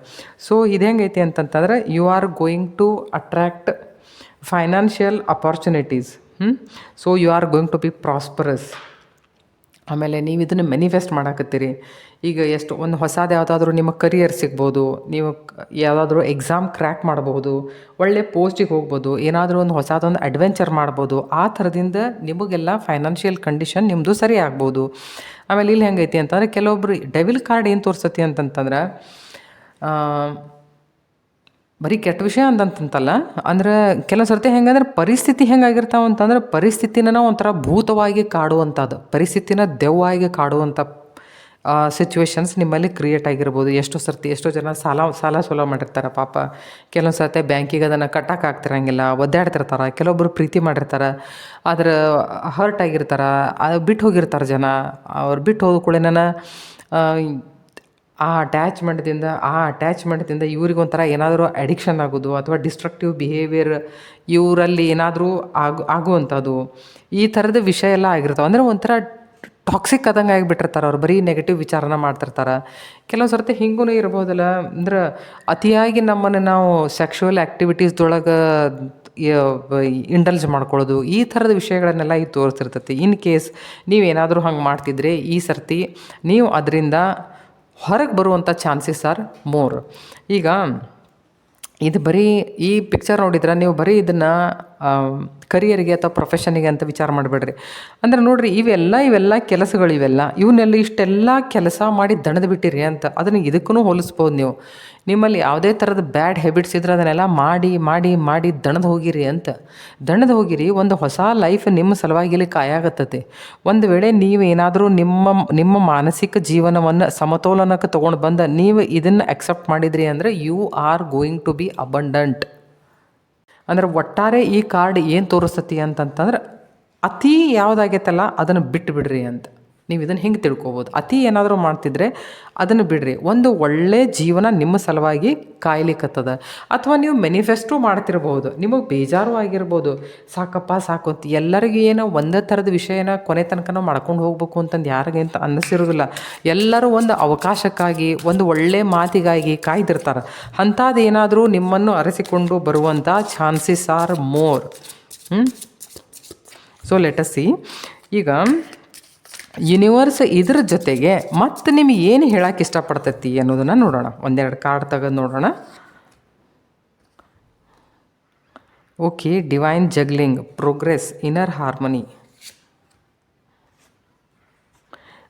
ಸೊ ಇದು ಹೆಂಗೈತಿ ಅಂತಂತಂದ್ರೆ, you are going to attract financial opportunities. So you are going to be prosperous. ಆಮೇಲೆ ನೀವು ಇದನ್ನು ಮ್ಯಾನಿಫೆಸ್ಟ್ ಮಾಡಾಕತ್ತೀರಿ. ಈಗ ಒಂದು ಹೊಸದು ಯಾವುದಾದ್ರೂ ನಿಮ್ಮ ಕರಿಯರ್ ಸಿಗ್ಬೋದು, ನೀವು ಯಾವುದಾದ್ರೂ ಎಕ್ಸಾಮ್ ಕ್ರ್ಯಾಕ್ ಮಾಡಬಹುದು, ಒಳ್ಳೆ ಪೋಸ್ಟಿಗೆ ಹೋಗ್ಬೋದು, ಏನಾದರೂ ಒಂದು ಹೊಸದೊಂದು ಅಡ್ವೆಂಚರ್ ಮಾಡ್ಬೋದು. ಆ ಥರದಿಂದ ನಿಮಗೆಲ್ಲ ಫೈನಾನ್ಷಿಯಲ್ ಕಂಡೀಷನ್ ನಿಮ್ಮದು ಸರಿ ಆಗ್ಬೋದು. ಆಮೇಲೆ ಇಲ್ಲಿ ಹೆಂಗೈತಿ ಅಂತಂದರೆ, ಕೆಲವೊಬ್ರು ಡೆವಿಲ್ ಕಾರ್ಡ್ ಏನು ತೋರಿಸ್ತೈತಿ ಅಂತಂತಂದ್ರೆ, ಬರೀ ಕೆಟ್ಟ ವಿಷಯ ಅಂತಂತಲ್ಲ, ಅಂದ್ರೆ ಕೆಲವು ಸರ್ತಿ ಹೆಂಗಂದ್ರೆ ಪರಿಸ್ಥಿತಿ ಹೆಂಗಾಗಿರ್ತಾವೆ ಅಂತಂದ್ರೆ, ಪರಿಸ್ಥಿತಿನ ಒಂಥರ ಭೂತವಾಗಿ ಕಾಡುವಂಥದ್ದು, ಪರಿಸ್ಥಿತಿನ ದೆವ್ವಾಗಿ ಕಾಡುವಂಥ ಸಿಚುವೇಶನ್ಸ್ ನಿಮ್ಮಲ್ಲಿ ಕ್ರಿಯೇಟ್ ಆಗಿರ್ಬೋದು. ಎಷ್ಟೋ ಜನ ಸಾಲ ಸೋಲ ಮಾಡಿರ್ತಾರೆ ಪಾಪ. ಕೆಲವೊಂದು ಸರ್ತಿ ಬ್ಯಾಂಕಿಗೆ ಅದನ್ನು ಕಟ್ಟಕ್ಕೆ ಆಗ್ತಿರಂಗಿಲ್ಲ, ಒದ್ದಾಡ್ತಿರ್ತಾರೆ. ಕೆಲವೊಬ್ಬರು ಪ್ರೀತಿ ಮಾಡಿರ್ತಾರೆ, ಆದ್ರೆ ಹರ್ಟ್ ಆಗಿರ್ತಾರೆ, ಬಿಟ್ಟು ಹೋಗಿರ್ತಾರೆ ಜನ. ಅವ್ರು ಬಿಟ್ಟು ಹೋದ ಕೂಡಲೇ ಆ ಅಟ್ಯಾಚ್ಮೆಂಟ್ದಿಂದ ಇವ್ರಿಗೊಂಥರ ಏನಾದರೂ ಅಡಿಕ್ಷನ್ ಆಗೋದು ಅಥವಾ ಡಿಸ್ಟ್ರಕ್ಟಿವ್ ಬಿಹೇವಿಯರ್ ಇವರಲ್ಲಿ ಏನಾದರೂ ಆಗುವಂಥದ್ದು, ಈ ಥರದ ವಿಷಯ ಎಲ್ಲ ಆಗಿರ್ತಾವೆ. ಅಂದರೆ ಒಂಥರ ಟಾಕ್ಸಿಕ್ ಆದಂಗೆ ಆಗಿಬಿಟ್ಟಿರ್ತಾರೆ. ಅವ್ರು ಬರೀ ನೆಗೆಟಿವ್ ವಿಚಾರನ ಮಾಡ್ತಿರ್ತಾರೆ. ಕೆಲವು ಸರ್ತಿ ಹಿಂಗೂ ಇರ್ಬೋದಲ್ಲ, ಅಂದ್ರೆ ಅತಿಯಾಗಿ ನಮ್ಮನ್ನು ನಾವು ಸೆಕ್ಷುವಲ್ ಆ್ಯಕ್ಟಿವಿಟೀಸ್ದೊಳಗೆ ಇಂಡಲ್ಜ್ ಮಾಡ್ಕೊಳ್ಳೋದು, ಈ ಥರದ ವಿಷಯಗಳನ್ನೆಲ್ಲ ಇದು ತೋರಿಸ್ತಿರ್ತೈತಿ. ಇನ್ ಕೇಸ್ ನೀವೇನಾದರೂ ಹಂಗೆ ಮಾಡ್ತಿದ್ರೆ ಈ ಸರ್ತಿ ನೀವು ಅದರಿಂದ ಹೊರಗೆ ಬರುವಂಥ ಚಾನ್ಸಸ್ ಆರ್ ಮೋರ್. ಈಗ ಇದು ಬರೀ ಈ ಪಿಕ್ಚರ್ ನೋಡಿದ್ರೆ ನೀವು ಬರೀ ಇದನ್ನು ಕರಿಯರಿಗೆ ಅಥವಾ ಪ್ರೊಫೆಷನಿಗೆ ಅಂತ ವಿಚಾರ ಮಾಡಬೇಡ್ರಿ. ಅಂದ್ರೆ ನೋಡಿರಿ, ಇವೆಲ್ಲ ಕೆಲಸಗಳು ಇವನ್ನೆಲ್ಲ ಇಷ್ಟೆಲ್ಲ ಕೆಲಸ ಮಾಡಿ ದಣದು ಬಿಟ್ಟಿರಿ ಅಂತ ಅದನ್ನು ಇದಕ್ಕೂ ಹೋಲಿಸ್ಬೋದು ನೀವು. ನಿಮ್ಮಲ್ಲಿ ಯಾವುದೇ ಥರದ ಬ್ಯಾಡ್ ಹ್ಯಾಬಿಟ್ಸ್ ಇದ್ರೆ ಅದನ್ನೆಲ್ಲ ಮಾಡಿ ಮಾಡಿ ಮಾಡಿ ದಣದು ಹೋಗಿರಿ. ಒಂದು ಹೊಸ ಲೈಫ್ ನಿಮ್ಮ ಸಲುವಾಗಿ ಇಲ್ಲಿ ಕಾಯಾಗತ್ತತಿ. ಒಂದು ವೇಳೆ ನೀವೇನಾದರೂ ನಿಮ್ಮ ಮಾನಸಿಕ ಜೀವನವನ್ನು ಸಮತೋಲನಕ್ಕೆ ತೊಗೊಂಡು ಬಂದು ನೀವು ಇದನ್ನು ಅಕ್ಸೆಪ್ಟ್ ಮಾಡಿದ್ರಿ ಅಂದರೆ you are going to be abundant. ಅಂದ್ರೆ ಒಟ್ಟಾರೆ ಈ ಕಾರ್ಡ್ ಏನು ತೋರಿಸ್ತತಿ ಅಂತಂತಂದ್ರೆ, ಅತಿ ಯಾವುದಾಗೈತಲ್ಲ ಅದನ್ನು ಬಿಟ್ಟು ಬಿಡ್ರಿ ಅಂತ. ನೀವು ಇದನ್ನು ಹಿಂಗೆ ತಿಳ್ಕೊಬೋದು. ಅತಿ ಏನಾದರೂ ಮಾಡ್ತಿದ್ರೆ ಅದನ್ನು ಬಿಡ್ರಿ. ಒಂದು ಒಳ್ಳೆ ಜೀವನ ನಿಮ್ಮ ಸಲುವಾಗಿ ಕಾಯ್ಲಿಕ್ಕತ್ತದ. ಅಥವಾ ನೀವು ಮ್ಯಾನಿಫೆಸ್ಟೋ ಮಾಡ್ತಿರ್ಬೋದು, ನಿಮಗೆ ಬೇಜಾರು ಆಗಿರ್ಬೋದು, ಸಾಕಪ್ಪ ಸಾಕು ಅಂತ. ಎಲ್ಲರಿಗೂ ಏನೋ ಒಂದೇ ಥರದ ವಿಷಯನ ಕೊನೆ ತನಕ ನಾವು ಮಾಡ್ಕೊಂಡು ಹೋಗ್ಬೇಕು ಅಂತಂದು ಯಾರಿಗಂತ ಅನ್ನಿಸಿರೋದಿಲ್ಲ. ಎಲ್ಲರೂ ಒಂದು ಅವಕಾಶಕ್ಕಾಗಿ, ಒಂದು ಒಳ್ಳೆ ಮಾತಿಗಾಗಿ ಕಾಯ್ದಿರ್ತಾರೆ. ಅಂಥದ್ದು ಏನಾದರೂ ನಿಮ್ಮನ್ನು ಅರಸಿಕೊಂಡು ಬರುವಂಥ chances are more. So let us C. ಈಗ ಯೂನಿವರ್ಸ್ ಇದ್ರ ಜೊತೆಗೆ ಮತ್ತು ನಿಮಗೆ ಏನು ಹೇಳಕ್ಕೆ ಇಷ್ಟಪಡ್ತೈತಿ ಅನ್ನೋದನ್ನು ನೋಡೋಣ. ಒಂದೆರಡು ಕಾರ್ಡ್ ತೆಗೆದು ನೋಡೋಣ. Okay, divine juggling, progress, inner harmony.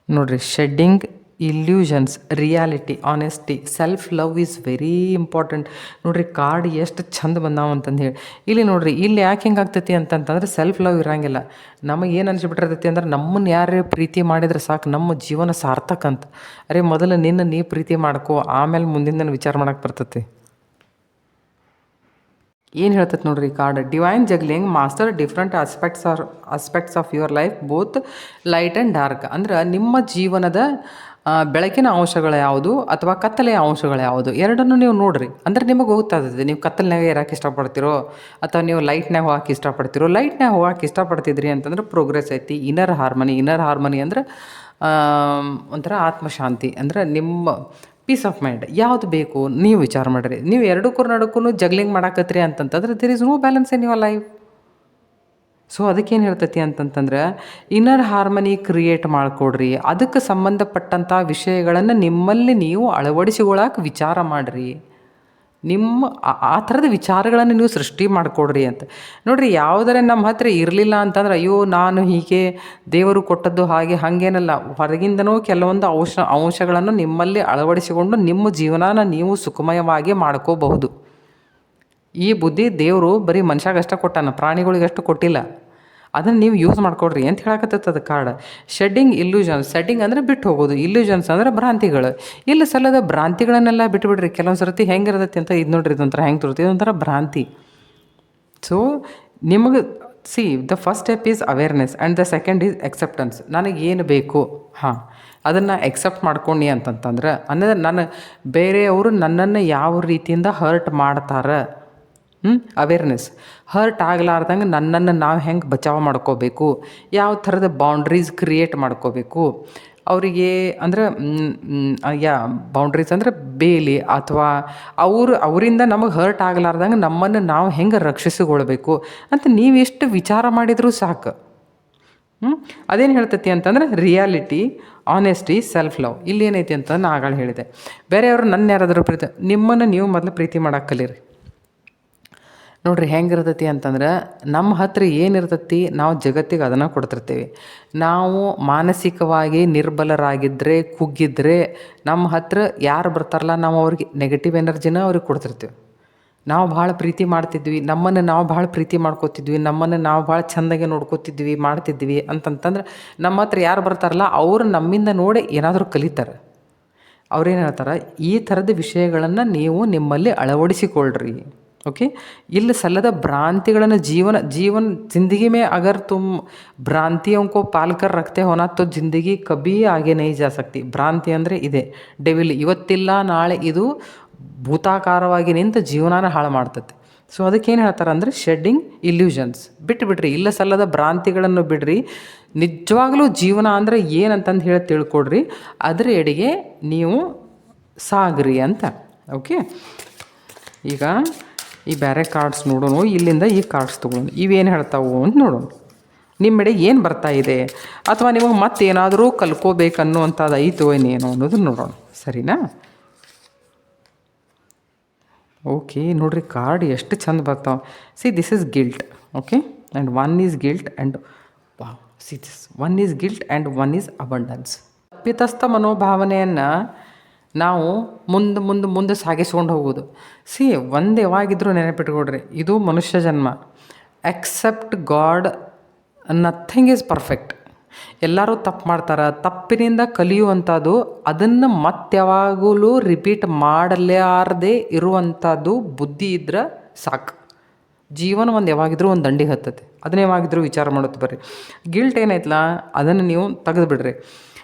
ನೋಡಿರಿ, shedding illusions, reality, honesty, self love is very important. ನೋಡಿರಿ ಕಾರ್ಡ್ ಎಷ್ಟು ಚಂದ ಬಂದಾವ ಅಂತಂದು ಹೇಳಿ. ಇಲ್ಲಿ ನೋಡಿರಿ, ಇಲ್ಲಿ ಯಾಕೆ ಹಿಂಗೆ ಆಗ್ತೈತಿ ಅಂತಂತಂದ್ರೆ ಸೆಲ್ಫ್ ಲವ್ ಇರೋಂಗಿಲ್ಲ. ನಮಗೆ ಏನು ಅನಿಸ್ಬಿಟ್ಟಿರ್ತೈತಿ ಅಂದ್ರೆ, ನಮ್ಮನ್ನು ಯಾರೇ ಪ್ರೀತಿ ಮಾಡಿದ್ರೆ ಸಾಕು, ನಮ್ಮ ಜೀವನ ಸಾರ್ಥಕ ಅಂತ. ಅರೆ ಮೊದಲು ನೀ ಪ್ರೀತಿ ಮಾಡ್ಕೋ, ಆಮೇಲೆ ಮುಂದಿನ ವಿಚಾರ ಮಾಡೋಕ್ಕೆ ಬರ್ತೈತಿ. ಏನು ಹೇಳ್ತೈತೆ ನೋಡ್ರಿ card. Divine juggling, master different aspects of your life, both light and dark. ಅಂದ್ರೆ ನಿಮ್ಮ ಜೀವನದ ಬೆಳಕಿನ ಅಂಶಗಳು ಯಾವುದು ಅಥವಾ ಕತ್ತಲೆಯ ಅಂಶಗಳು ಯಾವುದು ಎರಡನ್ನೂ ನೀವು ನೋಡಿರಿ. ಅಂದ್ರೆ ನಿಮಗೆ ಗೊತ್ತಾಗ್ತದೆ ನೀವು ಕತ್ತಲ್ನಾಗ ಇರೋಕೆ ಇಷ್ಟಪಡ್ತಿರೋ ಅಥವಾ ನೀವು ಲೈಟ್ನಾಗ ಹೋಗಕ್ಕೆ ಇಷ್ಟಪಡ್ತಿರೋ. ಲೈಟ್ನಾಗ ಹೋಗಕ್ಕೆ ಇಷ್ಟಪಡ್ತಿದ್ರಿ ಅಂತಂದ್ರೆ ಪ್ರೋಗ್ರೆಸ್ ಐತಿ. ಇನ್ನರ್ ಹಾರ್ಮನಿ ಅಂದ್ರೆ ಒಂಥರ ಆತ್ಮಶಾಂತಿ, ಅಂದ್ರೆ ನಿಮ್ಮ ಪೀಸ್ ಆಫ್ ಮೈಂಡ್ ಯಾವುದು ಬೇಕು ನೀವು ವಿಚಾರ ಮಾಡಿರಿ. ನೀವು ನಡುಕ್ಕೂ ಜಗ್ಲಿಂಗ್ ಮಾಡಾಕತ್ರಿ ಅಂತಂತಂದ್ರೆ there is no balance in your life. So ಅದಕ್ಕೇನು ಹೇಳ್ತೈತಿ ಅಂತಂತಂದ್ರೆ, ಇನ್ನರ್ ಹಾರ್ಮನಿ ಕ್ರಿಯೇಟ್ ಮಾಡಿಕೊಡ್ರಿ. ಅದಕ್ಕೆ ಸಂಬಂಧಪಟ್ಟಂಥ ವಿಷಯಗಳನ್ನು ನಿಮ್ಮಲ್ಲಿ ನೀವು ಅಳವಡಿಸಿಕೊಳ್ಳಕ್ಕೆ ವಿಚಾರ ಮಾಡಿರಿ. ನಿಮ್ಮ ಆ ಥರದ ವಿಚಾರಗಳನ್ನು ನೀವು ಸೃಷ್ಟಿ ಮಾಡಿಕೊಡ್ರಿ ಅಂತ. ನೋಡಿರಿ, ಯಾವುದರ ನಮ್ಮ ಹತ್ರ ಇರಲಿಲ್ಲ ಅಂತಂದ್ರೆ, ಅಯ್ಯೋ ನಾನು ಹೀಗೆ ದೇವರು ಕೊಟ್ಟದ್ದು ಹಾಗೇನಲ್ಲ. ಹೊರಗಿಂದನೂ ಕೆಲವೊಂದು ಅಂಶಗಳನ್ನು ನಿಮ್ಮಲ್ಲಿ ಅಳವಡಿಸಿಕೊಂಡು ನಿಮ್ಮ ಜೀವನನ ನೀವು ಸುಖಮಯವಾಗಿ ಮಾಡ್ಕೋಬಹುದು. ಈ ಬುದ್ಧಿ ದೇವರು ಬರೀ ಮನುಷ್ಯಾಗಷ್ಟೇ ಕೊಟ್ಟಾನ, ಪ್ರಾಣಿಗಳಿಗಷ್ಟು ಕೊಟ್ಟಿಲ್ಲ. ಅದನ್ನು ನೀವು ಯೂಸ್ ಮಾಡ್ಕೊಡ್ರಿ ಅಂತ ಹೇಳಕತ್ತದ ಕಾರ್ಡ್. ಶೆಡ್ಡಿಂಗ್ ಇಲ್ಯೂಷನ್ಸ್, ಶೆಡ್ಡಿಂಗ್ ಅಂದರೆ ಬಿಟ್ಟು ಹೋಗೋದು, ಇಲ್ಯೂಷನ್ಸ್ ಅಂದರೆ ಭ್ರಾಂತಿಗಳು. ಇಲ್ಲ ಸಲ್ಲದ ಭ್ರಾಂತಿಗಳನ್ನೆಲ್ಲ ಬಿಟ್ಟುಬಿಡ್ರಿ. ಕೆಲವೊಂದು ಸರ್ತಿ ಹೆಂಗಿರ್ತೈತಿ ಅಂತ ಇದು ನೋಡ್ರಿ, ಇದೊಂಥರ ಹೆಂಗೆ ತೋರ್ತೀವಿ, ಇದೊಂಥರ ಭ್ರಾಂತಿ. ಸೊ ನಿಮಗೆ the first step is awareness and the second is acceptance. ನನಗೇನು ಬೇಕು ಅದನ್ನು ಎಕ್ಸೆಪ್ಟ್ ಮಾಡ್ಕೊಂಡು ಅಂತಂತಂದ್ರೆ, ಅಂದರೆ ಬೇರೆಯವರು ನನ್ನನ್ನು ಯಾವ ರೀತಿಯಿಂದ ಹರ್ಟ್ ಮಾಡ್ತಾರೆ. ಅವೇರ್ನೆಸ್. ಹರ್ಟ್ ಆಗಲಾರ್ದಂಗೆ ನನ್ನನ್ನು ನಾವು ಹೆಂಗೆ ಬಚಾವ್ ಮಾಡ್ಕೋಬೇಕು, ಯಾವ ಥರದ ಬೌಂಡ್ರೀಸ್ ಕ್ರಿಯೇಟ್ ಮಾಡ್ಕೋಬೇಕು ಅವರಿಗೆ. ಅಂದರೆ ಬೌಂಡ್ರೀಸ್ ಅಂದರೆ ಬೇಲಿ ಅಥವಾ ಅವರಿಂದ ನಮಗೆ ಹರ್ಟ್ ಆಗಲಾರ್ದಂಗೆ ನಮ್ಮನ್ನು ನಾವು ಹೆಂಗೆ ರಕ್ಷಿಸಿಕೊಳ್ಬೇಕು ಅಂತ ನೀವೆಷ್ಟು ವಿಚಾರ ಮಾಡಿದರೂ ಸಾಕು. ಅದೇನು ಹೇಳ್ತೈತಿ ಅಂತಂದ್ರೆ ರಿಯಾಲಿಟಿ, ಆನೆಸ್ಟಿ, ಸೆಲ್ಫ್ ಲವ್. ಇಲ್ಲಿ ಏನೈತಿ ಅಂತ ನಾನು ಆಗಾಗ ಹೇಳಿದೆ. ಬೇರೆಯವರು ಯಾರಾದರೂ ನಿಮ್ಮನ್ನು ನೀವು ಮೊದಲು ಪ್ರೀತಿ ಮಾಡೋಕೆ ಕಲೀರಿ. ನೋಡಿರಿ ಹೆಂಗಿರ್ತೈತಿ ಅಂತಂದ್ರೆ, ನಮ್ಮ ಹತ್ರ ಏನಿರ್ತೈತಿ ನಾವು ಜಗತ್ತಿಗೆ ಅದನ್ನು ಕೊಡ್ತಿರ್ತೀವಿ. ನಾವು ಮಾನಸಿಕವಾಗಿ ನಿರ್ಬಲರಾಗಿದ್ದರೆ, ಕುಗ್ಗಿದ್ರೆ ನಮ್ಮ ಹತ್ರ ಯಾರು ಬರ್ತಾರಲ್ಲ ನಾವು ಅವ್ರಿಗೆ ನೆಗೆಟಿವ್ ಎನರ್ಜಿನ ಅವ್ರಿಗೆ ಕೊಡ್ತಿರ್ತೀವಿ. ನಾವು ಭಾಳ ಪ್ರೀತಿ ಮಾಡ್ತಿದ್ವಿ, ನಮ್ಮನ್ನು ನಾವು ಭಾಳ ಪ್ರೀತಿ ಮಾಡ್ಕೋತಿದ್ವಿ, ನಮ್ಮನ್ನು ನಾವು ಭಾಳ ಚೆಂದಾಗೆ ನೋಡ್ಕೋತಿದ್ವಿ ಮಾಡ್ತಿದ್ವಿ ಅಂತಂತಂದ್ರೆ ನಮ್ಮ ಹತ್ರ ಯಾರು ಬರ್ತಾರಲ್ಲ ಅವರು ನಮ್ಮಿಂದ ನೋಡಿ ಏನಾದರೂ ಕಲಿತಾರೆ. ಅವ್ರೇನು ಹೇಳ್ತಾರೆ, ಈ ಥರದ ವಿಷಯಗಳನ್ನು ನೀವು ನಿಮ್ಮಲ್ಲಿ ಅಳವಡಿಸಿಕೊಳ್ಳ್ರಿ. ओके ಇಲ್ಲಿ ಸಲ್ಲದ भ्रांतिಗಳನ್ನು जीवन ज़िंदगी में अगर तुम भ्रांतियों को पाल कर रखते हो ना तो ज़िंदगी कभी आगे नहीं जा सकती. ಭ್ರಾಂತಿ ಅಂದರೆ ಇದೆ, ಡೆವಿಲ್ ಇವತ್ತಿಲ್ಲ ನಾಳೆ ಇದು ಭೂತಾಕಾರವಾಗಿ ನಿಂತು ಜೀವನಾನ ಹಾಳು ಮಾಡ್ತದೆ. ಸೊ ಅದಕ್ಕೇನು ಹೇಳ್ತಾರೆ ಅಂದರೆ ಶೆಡ್ಡಿಂಗ್ ಇಲ್ಯೂಷನ್ಸ್ ಬಿಟ್ಬಿಡ್ರಿ, ಇಲ್ಲ ಸಲ್ಲದ ಭ್ರಾಂತಿಗಳನ್ನು ಬಿಡ್ರಿ, ನಿಜವಾಗ್ಲೂ ಜೀವನ ಅಂದರೆ ಏನಂತಂದು ಹೇಳಿ ತಿಳ್ಕೊಡ್ರಿ, ಅದರ ಎಡೆಗೆ ನೀವು ಸಾಗ್ರಿ ಅಂತ. ಓಕೆ, ಈಗ ಈ ಬೇರೆ ಕಾರ್ಡ್ಸ್ ನೋಡೋಣ, ಇಲ್ಲಿಂದ ಈ ಕಾರ್ಡ್ಸ್ ತೊಗೊಳೋಣ, ಇವೇನು ಹೇಳ್ತಾವು ಅಂತ ನೋಡೋಣ. ನಿಮ್ಮೆಡೆ ಏನು ಬರ್ತಾ ಇದೆ ಅಥವಾ ನಿಮಗೆ ಮತ್ತೇನಾದರೂ ಕಲ್ಕೋಬೇಕನ್ನುವಂಥದ್ದು ಐತೋ ಏನೇನೋ ಅನ್ನೋದು ನೋಡೋಣ, ಸರಿನಾ? ಓಕೆ ನೋಡಿರಿ, ಕಾರ್ಡ್ ಎಷ್ಟು ಚಂದ ಬರ್ತಾವೆ. See this is guilt. Okay, and one is guilt and see this one is guilt and one is abundance. ತಪ್ಪಿತಸ್ಥ ಮನೋಭಾವನೆಯನ್ನು ನಾವು ಮುಂದೆ ಸಾಗಿಸ್ಕೊಂಡು ಹೋಗೋದು. ಸಿ ಒಂದು ಯಾವಾಗಿದ್ರೂ ನೆನಪಿಟ್ಕೊಡ್ರಿ, ಇದು ಮನುಷ್ಯ ಜನ್ಮ. Except God nothing is perfect. ಎಲ್ಲರೂ ತಪ್ಪು ಮಾಡ್ತಾರೆ, ತಪ್ಪಿನಿಂದ ಕಲಿಯುವಂಥದ್ದು, ಅದನ್ನು ಯಾವಾಗಲೂ ರಿಪೀಟ್ ಮಾಡಲಾರದೆ ಇರುವಂಥದ್ದು ಬುದ್ಧಿ ಇದ್ರೆ ಸಾಕು. ಜೀವನ ಯಾವಾಗಿದ್ರೂ ಒಂದು ದಂಡಿಗೆ ಹತ್ತತೆ, ಅದನ್ನ ಯಾವಾಗಿದ್ರೂ ವಿಚಾರ ಮಾಡುತ್ತೆ ಬರ್ರಿ. ಗಿಲ್ಟ್ ಏನೈತಲ್ಲ ಅದನ್ನು ನೀವು ತೆಗೆದು ಬಿಡ್ರಿ.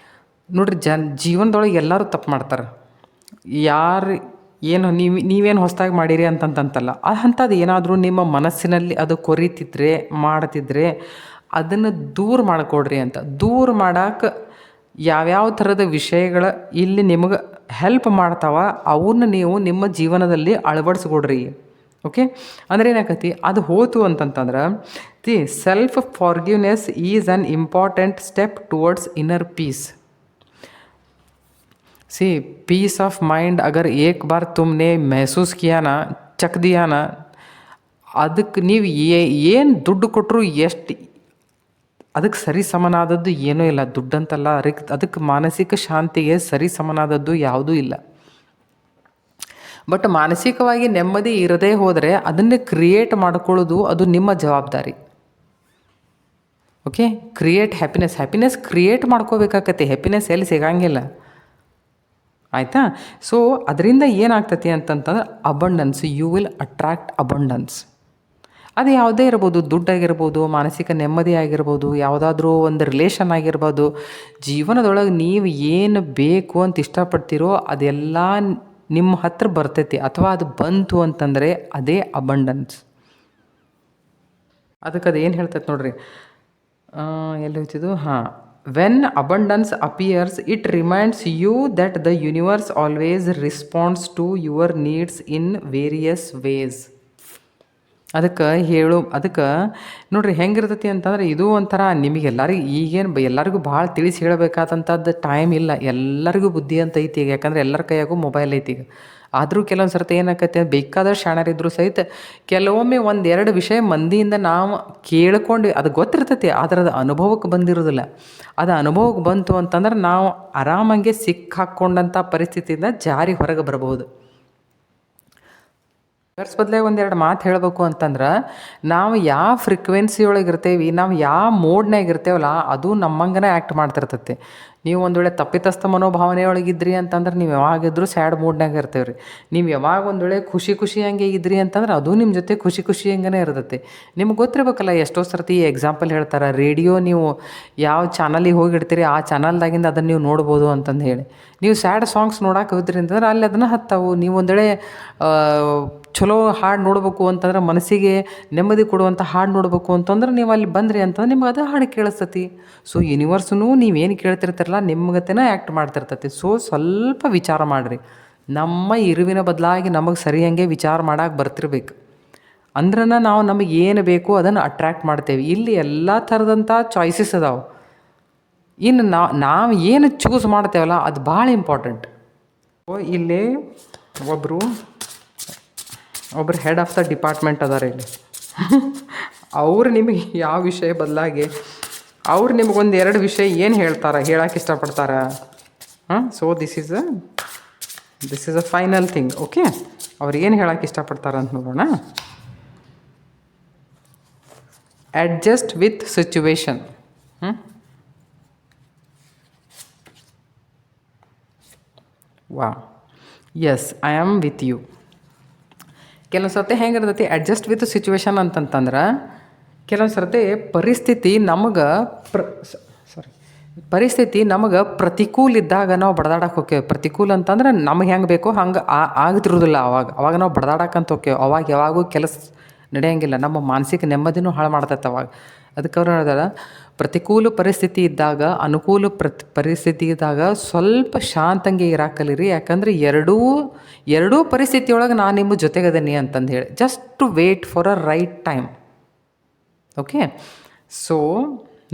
ನೋಡ್ರಿ, ಜೀವನದೊಳಗೆ ಎಲ್ಲರೂ ತಪ್ಪು ಮಾಡ್ತಾರೆ. ಯಾರು ಏನು ನೀವೇನು ಹೊಸದಾಗಿ ಮಾಡಿರಿ ಅಂತಂತಲ್ಲ, ಅಂಥದ್ದು ಏನಾದರೂ ನಿಮ್ಮ ಮನಸ್ಸಿನಲ್ಲಿ ಅದು ಕೊರಿತಿದ್ರೆ ಮಾಡ್ತಿದ್ರೆ ಅದನ್ನು ದೂರ ಮಾಡಿಕೊಡ್ರಿ ಅಂತ. ದೂರ ಮಾಡೋಕೆ ಯಾವ್ಯಾವ ಥರದ ವಿಷಯಗಳ ಇಲ್ಲಿ ನಿಮಗೆ ಹೆಲ್ಪ್ ಮಾಡ್ತಾವ ಅವನ್ನ ನೀವು ನಿಮ್ಮ ಜೀವನದಲ್ಲಿ ಅಳವಡಿಸ್ಕೊಡ್ರಿ. ಓಕೆ, ಅಂದರೆ ಏನಾಕತಿ, ಅದು ಹೋತು ಅಂತಂತಂದ್ರೆ the self forgiveness is an important step towards inner peace. See peace of mind अगर एक बार तुमने महसूस किया ना, चख दिया ना, ಅದಕ್ಕೆ ನೀವು ಏನು ದುಡ್ಡು ಕೊಟ್ಟರು ಎಷ್ಟು ಅದಕ್ಕೆ ಸರಿ ಸಮನಾದದ್ದು ಏನೂ ಇಲ್ಲ. ದುಡ್ಡಂತಲ್ಲ, ಅದಕ್ಕೆ ಮಾನಸಿಕ ಶಾಂತಿಗೆ ಸರಿ ಸಮನಾದದ್ದು ಯಾವುದೂ ಇಲ್ಲ. ಬಟ್ ಮಾನಸಿಕವಾಗಿ ನೆಮ್ಮದಿ ಇರದೇ ಹೋದರೆ ಅದನ್ನೇ ಕ್ರಿಯೇಟ್ ಮಾಡ್ಕೊಳ್ಳೋದು ಅದು ನಿಮ್ಮ ಜವಾಬ್ದಾರಿ. ಓಕೆ, ಕ್ರಿಯೇಟ್ ಹ್ಯಾಪಿನೆಸ್ ಕ್ರಿಯೇಟ್ ಮಾಡ್ಕೋಬೇಕಾಗತ್ತೆ. ಹ್ಯಾಪಿನೆಸ್ ಎಲ್ಲಿ ಸಿಗಂಗಿಲ್ಲ, ಆಯಿತಾ? ಸೊ ಅದರಿಂದ ಏನಾಗ್ತತಿ ಅಂತಂತಂದ್ರೆ abundance, you will attract abundance. ಅದು ಯಾವುದೇ ಇರ್ಬೋದು, ದುಡ್ಡಾಗಿರ್ಬೋದು, ಮಾನಸಿಕ ನೆಮ್ಮದಿ ಆಗಿರ್ಬೋದು, ಯಾವುದಾದ್ರೂ ಒಂದು ರಿಲೇಷನ್ ಆಗಿರ್ಬೋದು. ಜೀವನದೊಳಗೆ ನೀವು ಏನು ಬೇಕು ಅಂತ ಇಷ್ಟಪಡ್ತೀರೋ ಅದೆಲ್ಲ ನಿಮ್ಮ ಹತ್ರ ಬರ್ತೈತಿ, ಅಥವಾ ಅದು ಬಂತು ಅಂತಂದರೆ ಅದೇ ಅಬಂಡನ್ಸ್. ಅದಕ್ಕೆ ಅದು ಏನು ಹೇಳ್ತೈತೆ ನೋಡ್ರಿ, ಎಲ್ಲಿ ಹೋಗ್ತಿದ್ದು, ಹಾಂ, when abundance appears it reminds you that the universe always responds to your needs in various ways. ಅದಕ್ಕೆ ನೋಡ್ರಿ ಹೆಂಗಿರ್ತೈತಿ ಅಂತಂದ್ರೆ, ಇದು ಒಂಥರ ನಿಮಗೆಲ್ಲರಿಗೂ ಈಗೇನು ಎಲ್ಲರಿಗೂ ಭಾಳ ತಿಳಿಸಿ ಹೇಳಬೇಕಾದಂಥದ್ದು ಟೈಮ್ ಇಲ್ಲ. ಎಲ್ಲರಿಗೂ ಬುದ್ಧಿ ಅಂತ ಐತಿ ಈಗ, ಯಾಕಂದ್ರೆ ಎಲ್ಲರ ಕೈಯಾಗೂ ಮೊಬೈಲ್ ಐತಿ ಈಗ. ಆದರೂ ಕೆಲವೊಂದು ಸರ್ತಿ ಏನಾಕೈತೆ, ಬೇಕಾದಷ್ಟು ಶಾಣರಿದ್ರು ಸಹಿತ ಕೆಲವೊಮ್ಮೆ ಒಂದೆರಡು ವಿಷಯ ಮಂದಿಯಿಂದ ನಾವು ಕೇಳ್ಕೊಂಡು ಅದು ಗೊತ್ತಿರ್ತೈತಿ, ಆದರೆ ಅದು ಅನುಭವಕ್ಕೆ ಬಂದಿರೋದಿಲ್ಲ. ಅದು ಅನುಭವಕ್ಕೆ ಬಂತು ಅಂತಂದ್ರೆ ನಾವು ಆರಾಮಾಗೆ ಸಿಕ್ಕಾಕ್ಕೊಂಡಂಥ ಪರಿಸ್ಥಿತಿಯಿಂದ ಜಾರಿ ಹೊರಗೆ ಬರಬಹುದು. ಅದರ ಬದಲಾಗಿ ಒಂದೆರಡು ಮಾತು ಹೇಳಬೇಕು ಅಂತಂದ್ರೆ, ನಾವು ಯಾವ ಫ್ರೀಕ್ವೆನ್ಸಿ ಒಳಗೆ ಇರ್ತೇವೆ, ನಾವು ಯಾವ ಮೋಡ್ನಾಗ ಇರ್ತೇವಲ್ಲ ಅದು ನಮ್ಮಂಗನೇ ಆ್ಯಕ್ಟ್ ಮಾಡ್ತಿರ್ತೈತಿ. ನೀವು ಒಂದು ವೇಳೆ ತಪ್ಪಿತಸ್ಥ ಮನೋಭಾವನೆಯೊಳಗಿದ್ರಿ ಅಂತಂದ್ರೆ ನೀವು ಯಾವಾಗಿದ್ರೂ ಸ್ಯಾಡ್ ಮೂಡ್ನಾಗ ಇರ್ತೇವೆ ರೀ. ನೀವು ಯಾವಾಗ ಒಂದು ವೇಳೆ ಖುಷಿ ಹಂಗೆ ಇದ್ರಿ ಅಂತಂದ್ರೆ ಅದು ನಿಮ್ಮ ಜೊತೆ ಖುಷಿ ಹಂಗನೇ ಇರ್ತೈತಿ. ನಿಮ್ಗೆ ಗೊತ್ತಿರ್ಬೇಕಲ್ಲ, ಎಷ್ಟೋ ಸರ್ತಿ ಎಕ್ಸಾಂಪಲ್ ಹೇಳ್ತಾರೆ, ರೇಡಿಯೋ ನೀವು ಯಾವ ಚಾನಲಿಗೆ ಹೋಗಿಡ್ತೀರಿ ಆ ಚಾನಲ್ದಾಗಿಂದ ಅದನ್ನು ನೀವು ನೋಡ್ಬೋದು ಅಂತಂದು ಹೇಳಿ. ನೀವು ಸ್ಯಾಡ್ ಸಾಂಗ್ಸ್ ನೋಡೋಕೆ ಹೋದ್ರಿ ಅಂತಂದ್ರೆ ಅಲ್ಲಿ ಅದನ್ನು ಹತ್ತಾವು. ನೀವು ಒಂದು ವೇಳೆ ಚಲೋ ಹಾಡು ನೋಡ್ಬೇಕು ಅಂತಂದ್ರೆ, ಮನಸ್ಸಿಗೆ ನೆಮ್ಮದಿ ಕೊಡುವಂಥ ಹಾಡು ನೋಡ್ಬೇಕು ಅಂತಂದ್ರೆ ನೀವು ಅಲ್ಲಿ ಬಂದ್ರಿ ಅಂತಂದ್ರೆ ನಿಮ್ಗೆ ಅದು ಹಾಡು ಕೇಳಿಸ್ತತಿ. ಸೊ ಯೂನಿವರ್ಸ್ನೂ ನೀವೇನು ಕೇಳ್ತಿರ್ತಾರಲ್ಲ ನಿಮ್ಗತೆನ ಆ್ಯಕ್ಟ್ ಮಾಡ್ತಿರ್ತೈತಿ. ಸೊ ಸ್ವಲ್ಪ ವಿಚಾರ ಮಾಡಿರಿ. ನಮ್ಮ ಇರುವಿನ ಬದಲಾಗಿ ನಮಗೆ ಸರಿಯಂಗೆ ವಿಚಾರ ಮಾಡೋಕೆ ಬರ್ತಿರ್ಬೇಕು ಅಂದ್ರೆ ನಾವು ನಮಗೆ ಏನು ಬೇಕೋ ಅದನ್ನು ಅಟ್ರ್ಯಾಕ್ಟ್ ಮಾಡ್ತೇವೆ. ಇಲ್ಲಿ ಎಲ್ಲ ಥರದಂಥ ಚಾಯ್ಸಸ್ ಅದಾವೆ. ಇನ್ನು ನಾವು ಏನು ಚೂಸ್ ಮಾಡ್ತೇವಲ್ಲ ಅದು ಭಾಳ ಇಂಪಾರ್ಟೆಂಟ್. ಇಲ್ಲಿ ಒಬ್ಬರು ಹೆಡ್ ಆಫ್ ದ ಡಿಪಾರ್ಟ್ಮೆಂಟ್ ಅದಾರ ಇಲ್ಲಿ. ಅವ್ರು ನಿಮಗೆ ಯಾವ ವಿಷಯ ಬದಲಾಗಿ ಅವ್ರು ನಿಮಗೊಂದು ಎರಡು ವಿಷಯ ಏನು ಹೇಳ್ತಾರೆ, ಹೇಳಕ್ಕೆ ಇಷ್ಟಪಡ್ತಾರೆ. So this is a final thing. Okay, ಅವ್ರು ಏನು ಹೇಳಕ್ಕೆ ಇಷ್ಟಪಡ್ತಾರೆ ಅಂತ ನೋಡೋಣ. Adjust with situation. Was, I am with you. ಕೆಲವೊಂದು ಸರ್ತಿ ಹೆಂಗಿರ್ತೈತಿ ಅಡ್ಜಸ್ಟ್ ವಿತ್ ಸಿಚುವೇಶನ್ ಅಂತಂತಂದ್ರೆ, ಕೆಲವೊಂದು ಸರ್ತಿ ಪರಿಸ್ಥಿತಿ ನಮಗೆ ಪರಿಸ್ಥಿತಿ ನಮಗೆ ಪ್ರತಿಕೂಲ ಇದ್ದಾಗ ನಾವು ಬಡ್ದಾಡಕ್ಕೆ ಹೋಗ್ತೇವೆ. ಪ್ರತಿಕೂಲ ಅಂತಂದ್ರೆ ನಮಗೆ ಹೆಂಗೆ ಬೇಕೋ ಹಂಗೆ ಆಗ್ತಿರೋದಿಲ್ಲ. ಅವಾಗ ನಾವು ಬಡ್ದಾಡಕ್ಕಂತ ಹೋಗ್ತೇವೆ. ಅವಾಗ ಯಾವಾಗೂ ಕೆಲಸ ನಡೆಯೋಂಗಿಲ್ಲ. ನಮ್ಮ ಮಾನಸಿಕ ನೆಮ್ಮದಿನೂ ಹಾಳು ಮಾಡ್ತೈತೆ ಅವಾಗ. ಅದಕ್ಕೆ ಅವ್ರು ಹೇಳಿದಾರೆ, ಪ್ರತಿಕೂಲ ಪರಿಸ್ಥಿತಿ ಇದ್ದಾಗ, ಅನುಕೂಲ ಪರಿಸ್ಥಿತಿ ಇದ್ದಾಗ ಸ್ವಲ್ಪ ಶಾಂತಂಗೆ ಇರಾಕೆ ಕಲೀರಿ. ಯಾಕಂದರೆ ಎರಡೂ ಪರಿಸ್ಥಿತಿಯೊಳಗೆ ನಾನು ನಿಮ್ಮ ಜೊತೆಗದೀನಿ ಅಂತಂದು ಹೇಳಿ. Just to wait for a right time. Okay, so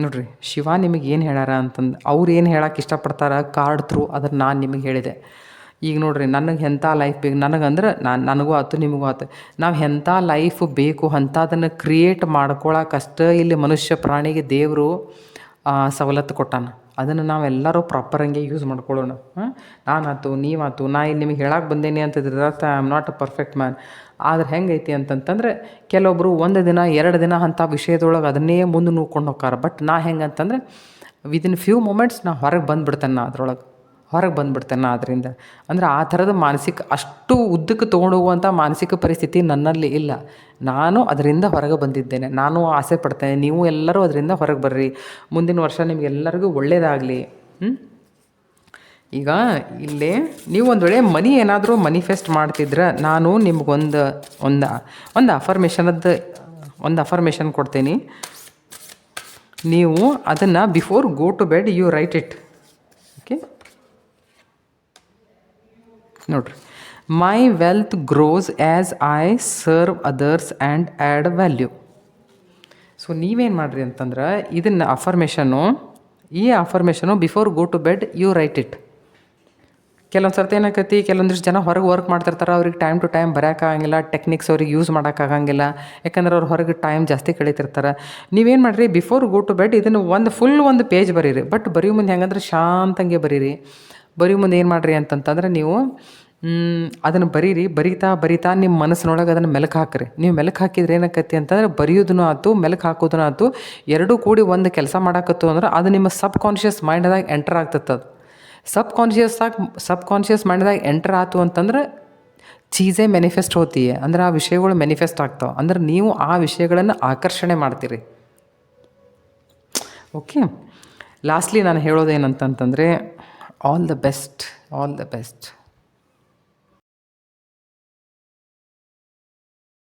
ನೋಡಿರಿ, ಶಿವ ನಿಮಗೆ ಏನು ಹೇಳ್ಯಾರ ಅಂತಂದು, ಅವ್ರು ಏನು ಹೇಳಕ್ಕೆ ಇಷ್ಟಪಡ್ತಾರೆ ಕಾರ್ಡ್ ಥ್ರೂ, ಅದನ್ನು ನಾನು ನಿಮಗೆ ಹೇಳಿದೆ. ಈಗ ನೋಡಿರಿ, ನನಗೆ ಎಂಥ ಲೈಫ್ ಬೇಕು ನನಗಂದ್ರೆ ನನಗೂ ಆಯ್ತು ನಿಮಗೂ ಆಯ್ತು, ನಾವು ಎಂಥ ಲೈಫ್ ಬೇಕು ಅಂಥದನ್ನು ಕ್ರಿಯೇಟ್ ಮಾಡ್ಕೊಳಕ್ಕಷ್ಟೇ ಇಲ್ಲಿ ಮನುಷ್ಯ ಪ್ರಾಣಿಗೆ ದೇವರು ಸವಲತ್ತು ಕೊಟ್ಟಾನ. ಅದನ್ನು ನಾವೆಲ್ಲರೂ ಪ್ರಾಪರಂಗೆ ಯೂಸ್ ಮಾಡ್ಕೊಳ್ಳೋಣ. ನಾನಾಯ್ತು ನೀವಾಯ್ತು, ನಾ ಇಲ್ಲಿ ನಿಮಗೆ ಹೇಳಕ್ಕೆ ಬಂದೇನೆ ಅಂತಂದ್ರೆ I am not a perfect man. ಆದ್ರೆ ಹೆಂಗೈತಿ ಅಂತಂತಂದರೆ, ಕೆಲವೊಬ್ಬರು 1 ದಿನ 2 ದಿನ ಅಂಥ ವಿಷಯದೊಳಗೆ ಅದನ್ನೇ ಮುಂದೆ ನೋಡ್ಕೊಂಡು ಹೋಗ್ತಾರೆ. ಬಟ್ ನಾ ಹೆಂಗಂತಂದರೆ ವಿದಿನ್ ಫ್ಯೂ ಮೂಮೆಂಟ್ಸ್ ನಾ ಹೊರಗೆ ಬಂದುಬಿಡ್ತೇನೆ. ಹೊರಗೆ ಬಂದುಬಿಡ್ತೇನೆ ಅದರಿಂದ. ಅಂದರೆ ಆ ಥರದ ಮಾನಸಿಕ ಅಷ್ಟು ಉದ್ದಕ್ಕೆ ತೊಗೊಂಡೋಗುವಂಥ ಮಾನಸಿಕ ಪರಿಸ್ಥಿತಿ ನನ್ನಲ್ಲಿ ಇಲ್ಲ. ನಾನು ಅದರಿಂದ ಹೊರಗೆ ಬಂದಿದ್ದೇನೆ. ನಾನು ಆಸೆ ಪಡ್ತೇನೆ ನೀವು ಎಲ್ಲರೂ ಅದರಿಂದ ಹೊರಗೆ ಬರ್ರಿ. ಮುಂದಿನ ವರ್ಷ ನಿಮಗೆಲ್ಲರಿಗೂ ಒಳ್ಳೆಯದಾಗಲಿ. ಈಗ ಇಲ್ಲೇ ನೀವು ಒಂದು ವೇಳೆ ಮನಿ ಏನಾದರೂ ಮನಿಫೆಸ್ಟ್ ಮಾಡ್ತಿದ್ರೆ, ನಾನು ನಿಮ್ಗೊಂದು ಅಫರ್ಮೇಷನ್ ಕೊಡ್ತೀನಿ. ನೀವು ಅದನ್ನು before go to bed you write it. Okay, ನೋಡ್ರಿ, my wealth grows as I serve others and add value. So ನೀವೇನು ಮಾಡಿರಿ ಅಂತಂದ್ರೆ, ಇದನ್ನು ಈ affirmation before go to bed you write it. ಕೆಲವೊಂದು ಸರ್ತಿ ಏನಾಕೈತಿ, ಕೆಲವೊಂದಿಷ್ಟು ಜನ ಹೊರಗೆ ವರ್ಕ್ ಮಾಡ್ತಿರ್ತಾರೆ. ಅವ್ರಿಗೆ ಟೈಮ್ ಟು ಟೈಮ್ ಬರೋಕ್ಕಾಗಂಗಿಲ್ಲ, ಟೆಕ್ನಿಕ್ಸ್ ಅವ್ರಿಗೆ ಯೂಸ್ ಮಾಡೋಕ್ಕಾಗಂಗಿಲ್ಲ. ಯಾಕಂದ್ರೆ ಅವ್ರು ಹೊರಗೆ ಟೈಮ್ ಜಾಸ್ತಿ ಕಳೀತಿರ್ತಾರೆ. ನೀವೇನು ಮಾಡಿರಿ, ಬಿಫೋರ್ ಗೋ ಟು ಬೆಡ್ ಇದನ್ನು ಒಂದು ಪೇಜ್ ಬರೀರಿ. ಬಟ್ ಬರೆಯೋ ಮುಂದೆ ಹೆಂಗಂದ್ರೆ ಶಾಂತಂಗೆ ಬರೀರಿ. ಬರೆಯೋ ಮುಂದೆ ಏನು ಮಾಡಿರಿ ಅಂತಂತಂದ್ರೆ, ನೀವು ಅದನ್ನು ಬರೀತಾ ನಿಮ್ಮ ಮನಸ್ಸಿನೊಳಗೆ ಅದನ್ನು ಮೆಲುಕು ಹಾಕಿರಿ. ನೀವು ಮೆಲುಕು ಹಾಕಿದ್ರೆ ಏನಾಕೈತಿ ಅಂತಂದ್ರೆ, ಬರೆಯೋದೂ ಆಯ್ತು ಮೆಲುಕು ಹಾಕೋದೂ ಆಯ್ತು, ಎರಡೂ ಕೂಡಿ ಒಂದು ಕೆಲಸ ಮಾಡಾಕತ್ತು ಅಂದ್ರೆ ಅದು ನಿಮ್ಮ ಸಬ್ ಕಾನ್ಷಿಯಸ್ ಮೈಂಡ್ದಾಗ ಎಂಟರ್ ಆಗ್ತದೆ. ಅದು ಸಬ್ ಕಾನ್ಷಿಯಸ್ ಮೈಂಡ್ದಾಗ ಎಂಟರ್ ಆಯ್ತು ಅಂತಂದ್ರೆ ಚೀಸೇ ಮ್ಯಾನಿಫೆಸ್ಟ್ ಹೋತೀಯ. ಅಂದ್ರೆ ಆ ವಿಷಯಗಳು ಮ್ಯಾನಿಫೆಸ್ಟ್ ಆಗ್ತಾವೆ. ಅಂದ್ರೆ ನೀವು ಆ ವಿಷಯಗಳನ್ನು ಆಕರ್ಷಣೆ ಮಾಡ್ತೀರಿ. ಓಕೆ, ಲಾಸ್ಟ್ಲಿ ನಾನು ಹೇಳೋದೇನಂತಂತಂದರೆ, ಆಲ್ ದ ಬೆಸ್ಟ್.